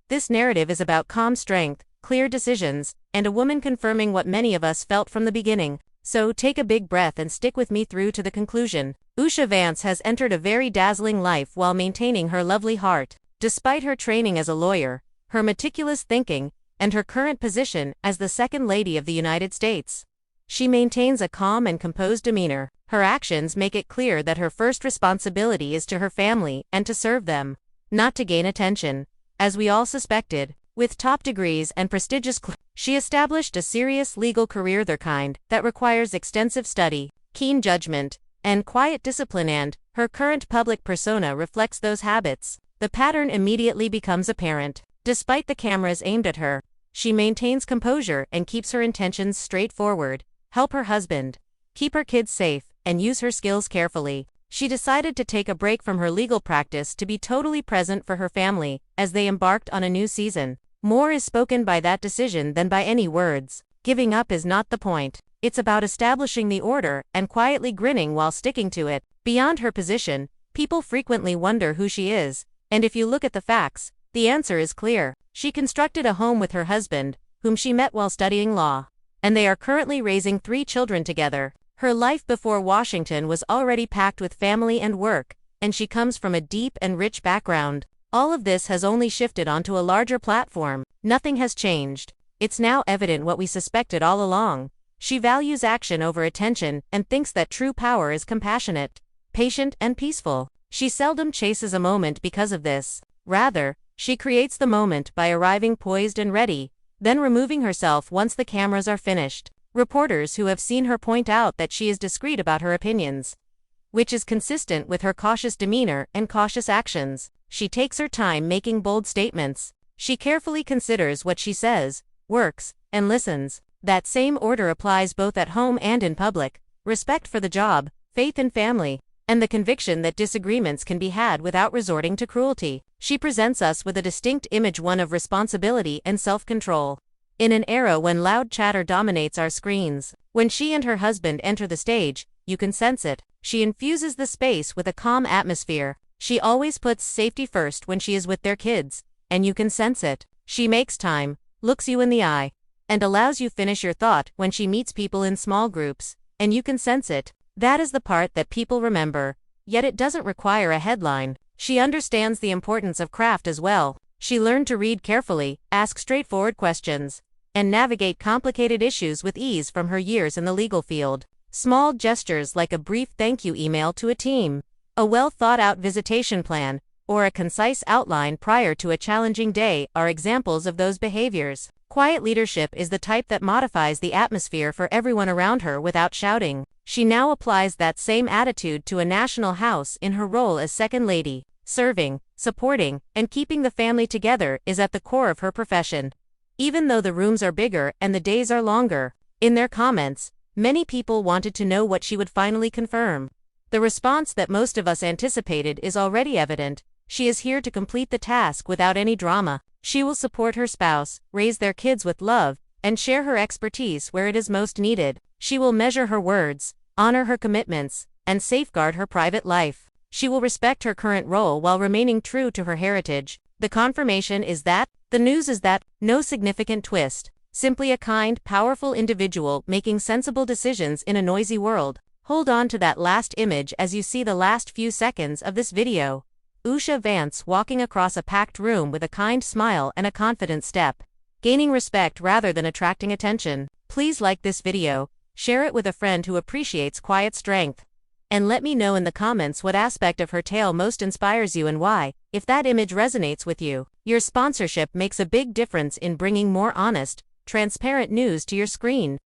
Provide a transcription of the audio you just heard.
This narrative is about calm strength, clear decisions, and a woman confirming what many of us felt from the beginning. So take a big breath and stick with me through to the conclusion. Usha Vance has entered a very dazzling life while maintaining her lovely heart. Despite her training as a lawyer, her meticulous thinking, and her current position as the Second Lady of the United States, she maintains a calm and composed demeanor. Her actions make it clear that her first responsibility is to her family and to serve them, not to gain attention. As we all suspected, with top degrees and prestigious she established a serious legal career, their kind, that requires extensive study, keen judgment, and quiet discipline, and her current public persona reflects those habits. The pattern immediately becomes apparent. Despite the cameras aimed at her, she maintains composure and keeps her intentions straightforward: help her husband, keep her kids safe, and use her skills carefully. She decided to take a break from her legal practice to be totally present for her family as they embarked on a new season. More is spoken by that decision than by any words. Giving up is not the point. It's about establishing the order and quietly grinning while sticking to it. Beyond her position, people frequently wonder who she is, and if you look at the facts, the answer is clear. She constructed a home with her husband, whom she met while studying law, and they are currently raising 3 children together. Her life before Washington was already packed with family and work, and she comes from a deep and rich background. All of this has only shifted onto a larger platform. Nothing has changed. It's now evident what we suspected all along. She values action over attention and thinks that true power is compassionate, patient, and peaceful. She seldom chases a moment because of this. Rather, she creates the moment by arriving poised and ready, then removing herself once the cameras are finished. Reporters who have seen her point out that she is discreet about her opinions, which is consistent with her cautious demeanor and cautious actions. She takes her time making bold statements. She carefully considers what she says, works, and listens. That same order applies both at home and in public. Respect for the job, faith in family, and the conviction that disagreements can be had without resorting to cruelty. She presents us with a distinct image, one of responsibility and self-control. In an era when loud chatter dominates our screens, when she and her husband enter the stage, you can sense it. She infuses the space with a calm atmosphere. She always puts safety first when she is with their kids, and you can sense it. She makes time, looks you in the eye, and allows you finish your thought when she meets people in small groups, and you can sense it. That is the part that people remember, yet it doesn't require a headline. She understands the importance of craft as well. She learned to read carefully, ask straightforward questions, and navigate complicated issues with ease from her years in the legal field. Small gestures like a brief thank you email to a team, a well-thought-out visitation plan, or a concise outline prior to a challenging day are examples of those behaviors. Quiet leadership is the type that modifies the atmosphere for everyone around her without shouting. She now applies that same attitude to a national house in her role as Second Lady. Serving, supporting, and keeping the family together is at the core of her profession. Even though the rooms are bigger and the days are longer, in their comments, many people wanted to know what she would finally confirm. The response that most of us anticipated is already evident. She is here to complete the task without any drama. She will support her spouse, raise their kids with love, and share her expertise where it is most needed. She will measure her words, honor her commitments, and safeguard her private life. She will respect her current role while remaining true to her heritage. The confirmation is that, the news is that, no significant twist. Simply a kind, powerful individual making sensible decisions in a noisy world. Hold on to that last image as you see the last few seconds of this video. Usha Vance walking across a packed room with a kind smile and a confident step, gaining respect rather than attracting attention. Please like this video, share it with a friend who appreciates quiet strength, and let me know in the comments what aspect of her tale most inspires you and why. If that image resonates with you, your sponsorship makes a big difference in bringing more honest, transparent news to your screen.